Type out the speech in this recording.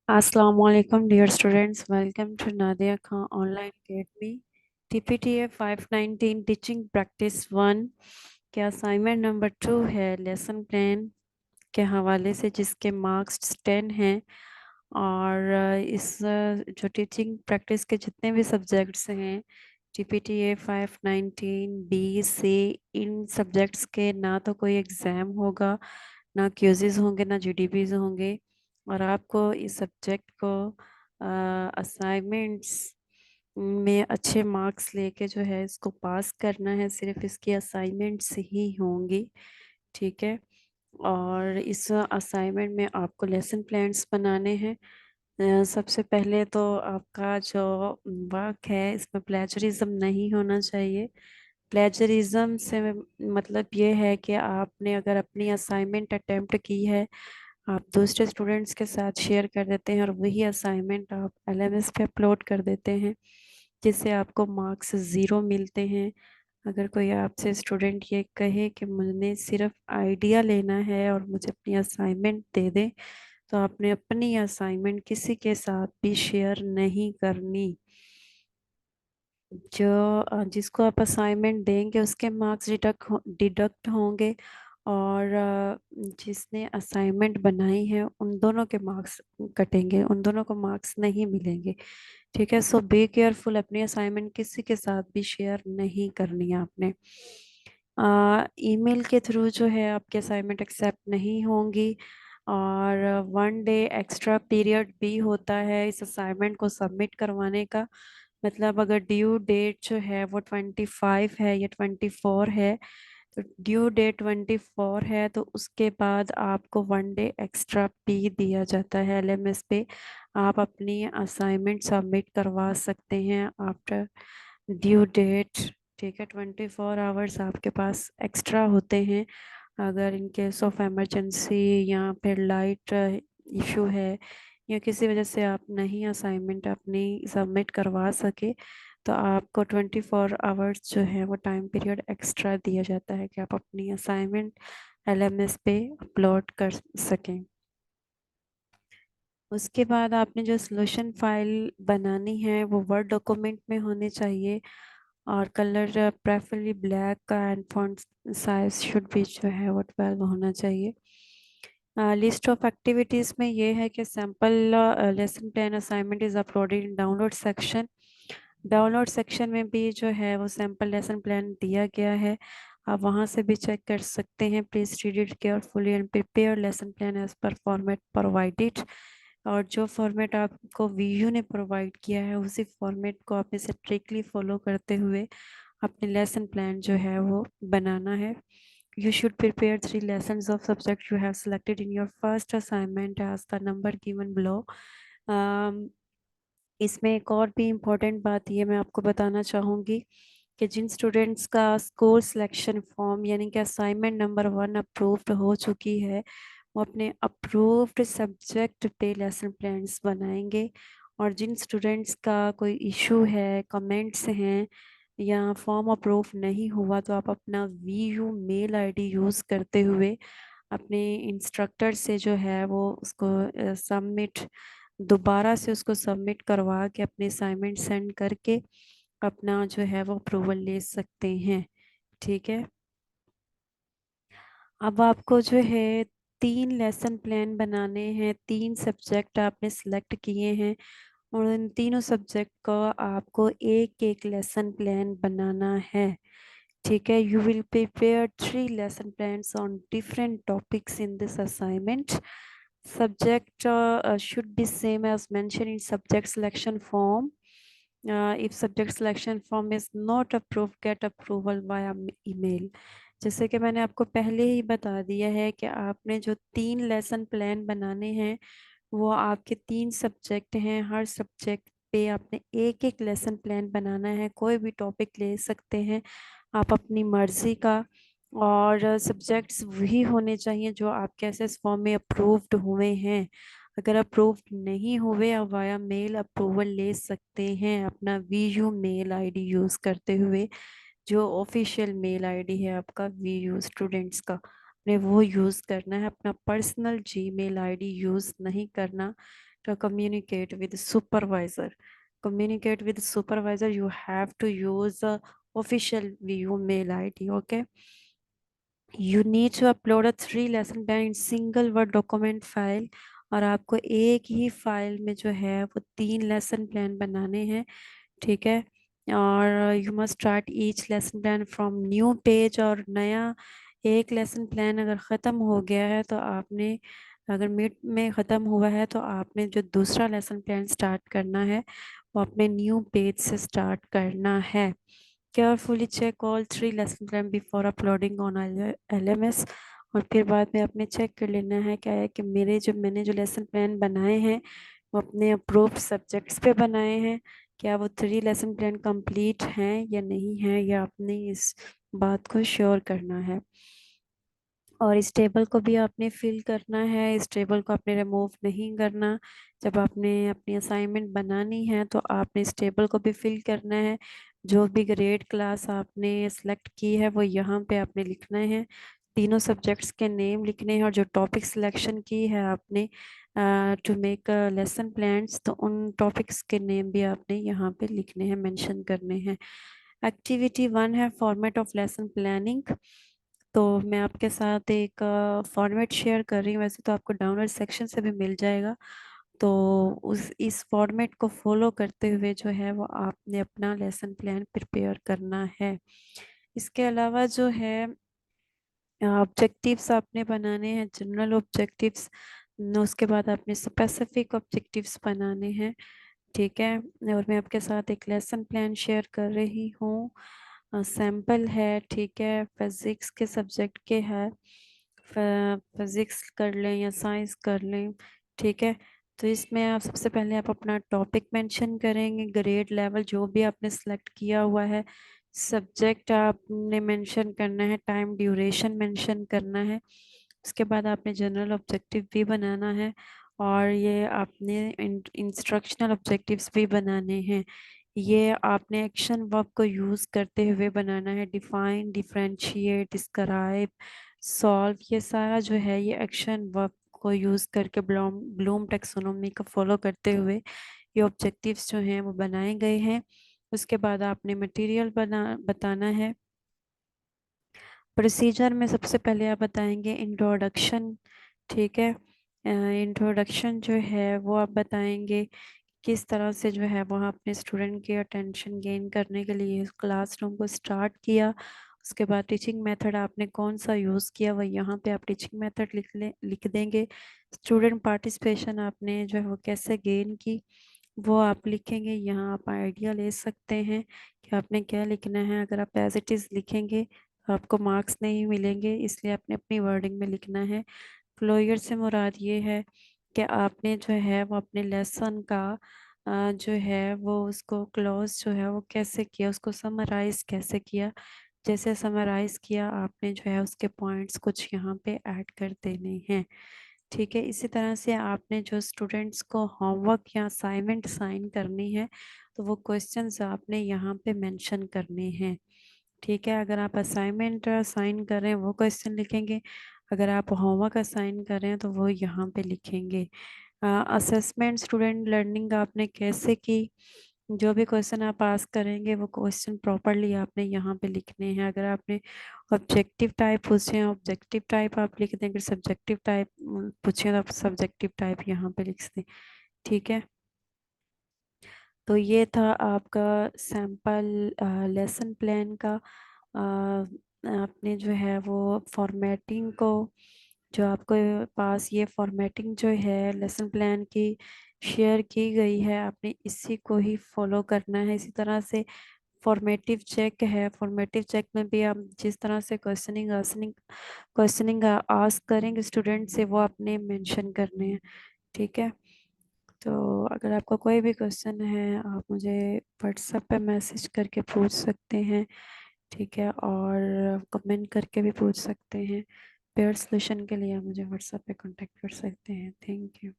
Assalamualaikum dear students, welcome to Nadia Khan Online Academy TPTA 519 Teaching Practice 1 के assignment number 2 है lesson plan के हवाले से, जिसके मार्क्स 10 हैं। और इस जो टीचिंग प्रैक्टिस के जितने भी सब्जेक्ट्स हैं TPTA 519 बी सी, इन सब्जेक्ट्स के ना तो कोई एग्ज़ाम होगा, ना क्विज़ेस होंगे, ना जीडीपीज होंगे। और आपको इस सब्जेक्ट को असाइनमेंट्स में अच्छे मार्क्स लेके जो है इसको पास करना है। सिर्फ इसकी असाइनमेंट्स ही होंगी, ठीक है। और इस असाइनमेंट में आपको लेसन प्लान्स बनाने हैं। सबसे पहले तो आपका जो वर्क है इसमें प्लेजरिज्म नहीं होना चाहिए। प्लेजरिज्म से मतलब ये है कि आपने अगर अपनी असाइनमेंट अटेम्प्ट की है, आप दूसरे स्टूडेंट्स के साथ शेयर कर देते हैं और वही असाइनमेंट आप एलएमएस पे अपलोड कर देते हैं, जिससे आपको मार्क्स ज़ीरो मिलते हैं। अगर कोई आपसे स्टूडेंट ये कहे कि मुझे सिर्फ आइडिया लेना है और मुझे अपनी असाइनमेंट दे दें, तो आपने अपनी असाइनमेंट किसी के साथ भी शेयर नहीं करनी। जो जिसको आप असाइनमेंट देंगे उसके मार्क्स डिडक्ट होंगे, और जिसने असाइनमेंट बनाई है उन दोनों के मार्क्स कटेंगे, उन दोनों को मार्क्स नहीं मिलेंगे, ठीक है। सो बी केयरफुल, अपनी असाइनमेंट किसी के साथ भी शेयर नहीं करनी है आपने। ईमेल के थ्रू जो है आपके असाइनमेंट एक्सेप्ट नहीं होंगी। और 1 डे एक्स्ट्रा पीरियड भी होता है इस असाइनमेंट को सबमिट करवाने का। मतलब अगर ड्यू डेट जो है वो 25 है या 24 है, तो ड्यू डेट 24 है तो उसके बाद आपको 1 डे एक्स्ट्रा पी दिया जाता है एलएमएस पे। आप अपनी असाइनमेंट सबमिट करवा सकते हैं आफ्टर ड्यू डेट, ठीक है। 24 आवर्स आपके पास एक्स्ट्रा होते हैं। अगर इन केस ऑफ इमरजेंसी या फिर लाइट इशू है या किसी वजह से आप नहीं असाइनमेंट अपनी सबमिट करवा सके, तो आपको 24 आवर्स जो है वो टाइम पीरियड एक्स्ट्रा दिया जाता है कि आप अपनी असाइनमेंट एलएमएस पे अपलोड कर सकें। उसके बाद आपने जो सोल्यूशन फाइल बनानी है वो वर्ड डॉक्यूमेंट में होने चाहिए, और कलर प्रेफरली ब्लैक का, एंड फॉन्ट साइज शुड भी जो है वो 12 होना चाहिए। लिस्ट ऑफ एक्टिविटीज़ में ये है कि sample lesson plan assignment is uploaded in download section. Download section में भी जो है वो सैम्पल लेसन प्लान दिया गया है, आप वहाँ से भी चेक कर सकते हैं। Please read it carefully and prepare lesson plan as per format provided. और जो फॉर्मेट आपको वीयू ने प्रोवाइड किया है उसी फॉर्मेट को आपने स्ट्रिक्टली फॉलो करते हुए अपने लेसन प्लान जो है वो बनाना है। You should prepare 3 lessons of subject you have selected in your first assignment as the number given below. Um, इसमें एक और भी इम्पोर्टेंट बात ये मैं आपको बताना चाहूँगी कि जिन स्टूडेंट्स का स्कूल सिलेक्शन फॉर्म यानी कि असाइनमेंट नंबर 1 अप्रूव्ड हो चुकी है, वो अपने अप्रूव्ड सब्जेक्ट पे लेसन प्लान्स बनाएंगे। और जिन स्टूडेंट्स का कोई इशू है, कमेंट्स हैं या फॉर्म अप्रूव नहीं हुआ, तो आप अपना वीयू मेल आईडी यूज़ करते हुए अपने इंस्ट्रक्टर से जो है वो उसको सबमिट, दोबारा से उसको सबमिट करवा के अपने असाइनमेंट सेंड करके अपना जो है वो अप्रूवल ले सकते हैं, ठीक है। अब आपको जो है 3 लेसन प्लान बनाने हैं, 3 सब्जेक्ट आपने सेलेक्ट किए हैं, और इन तीनों सब्जेक्ट को आपको एक एक लेसन प्लान बनाना है, ठीक है। You will prepare 3 lesson plans on different topics in this assignment. Subject should be same as mentioned in subject selection form. If subject selection form is not approved, get approval via email. जैसे कि मैंने आपको पहले ही बता दिया है कि आपने जो 3 लेसन प्लान बनाने हैं वो आपके 3 सब्जेक्ट हैं। हर सब्जेक्ट पे आपने एक एक लेसन प्लान बनाना है, कोई भी टॉपिक ले सकते हैं आप अपनी मर्जी का। और सब्जेक्ट्स वही होने चाहिए जो आपके एसएस फॉर्म में अप्रूव्ड हुए हैं। अगर अप्रूव्ड नहीं हुए, आप वाया मेल अप्रूवल ले सकते हैं अपना वीयू मेल आईडी यूज़ करते हुए। जो ऑफिशियल मेल आईडी है आपका वीयू स्टूडेंट्स का, ने वो यूज़ करना है, अपना पर्सनल जीमेल आईडी यूज़ नहीं करना, to communicate with supervisor. Communicate with supervisor, you have to use the official VU mail ID. Okay, you need to upload a 3 lesson plan in single word document file, और आपको एक ही file में जो है वो 3 lesson plan बनाने हैं, ठीक है। और you must start each lesson plan from new page, और नया एक लेसन प्लान अगर ख़त्म हो गया है तो आपने, अगर मिड में ख़त्म हुआ है तो आपने जो दूसरा लेसन प्लान स्टार्ट करना है वो अपने न्यू पेज से स्टार्ट करना है। Carefully check all 3 lesson plan before uploading on LMS, और फिर बाद में आपने चेक कर लेना है क्या है कि मैंने जो लेसन प्लान बनाए हैं वो अपने अप्रूव्ड सब्जेक्ट्स पे बनाए हैं, क्या वो 3 लेसन प्लान कंप्लीट हैं या नहीं है, या आपने इस बात को श्योर करना है। और इस टेबल को भी आपने फिल करना है, इस टेबल को आपने रिमूव नहीं करना। जब आपने अपनी असाइनमेंट बनानी है तो आपने इस टेबल को भी फिल करना है। जो भी ग्रेड क्लास आपने सेलेक्ट की है वो यहाँ पे आपने लिखना है, तीनों सब्जेक्ट्स के नेम लिखने हैं, और जो टॉपिक सिलेक्शन की है आपने टू मेक लेसन प्लान्स, तो उन टॉपिक्स के नेम भी आपने यहाँ पे लिखने हैं, मेंशन करने हैं। एक्टिविटी 1 है फॉर्मेट ऑफ लेसन प्लानिंग। तो मैं आपके साथ एक फॉर्मेट शेयर कर रही हूँ, वैसे तो आपको डाउनलोड सेक्शन से भी मिल जाएगा। तो उस इस फॉर्मेट को फॉलो करते हुए जो है वो आपने अपना लेसन प्लान प्रिपेयर करना है। इसके अलावा जो है ऑब्जेक्टिव्स आपने बनाने हैं, जनरल ऑब्जेक्टिव्स, उसके बाद आपने स्पेसिफिक ऑब्जेक्टिव्स बनाने हैं, ठीक है। और मैं आपके साथ एक लेसन प्लान शेयर कर रही हूँ, सैम्पल है, ठीक है, फिजिक्स के सब्जेक्ट के है, फिजिक्स कर लें या साइंस कर लें, ठीक है। तो इसमें आप सबसे पहले आप अपना टॉपिक मेंशन करेंगे, ग्रेड लेवल जो भी आपने सेलेक्ट किया हुआ है, सब्जेक्ट आपने मेंशन करना है, टाइम ड्यूरेशन मेंशन करना है। उसके बाद आपने जनरल ऑब्जेक्टिव भी बनाना है, और ये आपने इंस्ट्रक्शनल ऑब्जेक्टिव्स भी बनाने हैं। ये आपने एक्शन वर्ब को यूज़ करते हुए बनाना है, डिफाइन, डिफरेंशिएट, डिस्क्राइब, सॉल्व, ये सारा जो है ये एक्शन वर्ब को यूज़ करके ब्लूम टेक्सोनोमी को फॉलो करते हुए ये ऑब्जेक्टिव्स जो हैं वो बनाए गए हैं। उसके बाद आपने मटेरियल बताना है। प्रोसीजर में सबसे पहले आप बताएंगे इंट्रोडक्शन, ठीक है। इंट्रोडक्शन जो है वो आप बताएंगे किस तरह से जो है वहाँ अपने स्टूडेंट की अटेंशन गेन करने के लिए क्लासरूम को स्टार्ट किया। उसके बाद टीचिंग मेथड आपने कौन सा यूज़ किया, वह यहाँ पे आप टीचिंग मेथड लिख देंगे। स्टूडेंट पार्टिसिपेशन आपने जो है वो कैसे गेन की वो आप लिखेंगे। यहाँ आप आइडिया ले सकते हैं कि आपने क्या लिखना है। अगर आप एज इट इज़ लिखेंगे तो आपको मार्क्स नहीं मिलेंगे, इसलिए आपने अपनी वर्डिंग में लिखना है। फ्लोयर से मुराद ये है कि आपने जो है वो अपने लेसन का जो है वो उसको क्लोज जो है वो कैसे किया, उसको समराइज कैसे किया। जैसे समराइज किया आपने जो है उसके पॉइंट्स कुछ यहाँ पे ऐड कर देने हैं, ठीक है। इसी तरह से आपने जो स्टूडेंट्स को होमवर्क या असाइनमेंट साइन करनी है तो वो क्वेश्चंस आपने यहाँ पे मेंशन करने हैं, ठीक है। अगर आप असाइनमेंट साइन कर रहे हैं वो क्वेश्चन लिखेंगे, अगर आप होमवर्क असाइन कर रहे हैं तो वो यहाँ पे लिखेंगे। असेसमेंट स्टूडेंट लर्निंग आपने कैसे की, जो भी क्वेश्चन आप पास करेंगे वो क्वेश्चन प्रॉपरली आपने यहाँ पे लिखने हैं। अगर आपने ऑब्जेक्टिव टाइप पूछे हैं ऑब्जेक्टिव टाइप आप लिख दें, अगर सब्जेक्टिव टाइप पूछे तो आप सब्जेक्टिव टाइप यहाँ पे लिख दें, ठीक है। तो ये था आपका सैम्पल लेसन प्लान का। आपने जो है वो फॉर्मेटिंग को, जो आपके पास ये फॉर्मेटिंग जो है लेसन प्लान की शेयर की गई है, आपने इसी को ही फॉलो करना है। इसी तरह से फॉर्मेटिव चेक है, फॉर्मेटिव चेक में भी आप जिस तरह से क्वेश्चनिंग आस्क करेंगे स्टूडेंट से वो आपने मेंशन करने हैं, ठीक है। तो अगर आपका कोई भी क्वेश्चन है आप मुझे व्हाट्सएप पे मैसेज करके पूछ सकते हैं, ठीक है, और कमेंट करके भी पूछ सकते हैं। पेयर सोल्यूशन के लिए आप मुझे व्हाट्सएप पे कांटेक्ट कर सकते हैं। Thank you.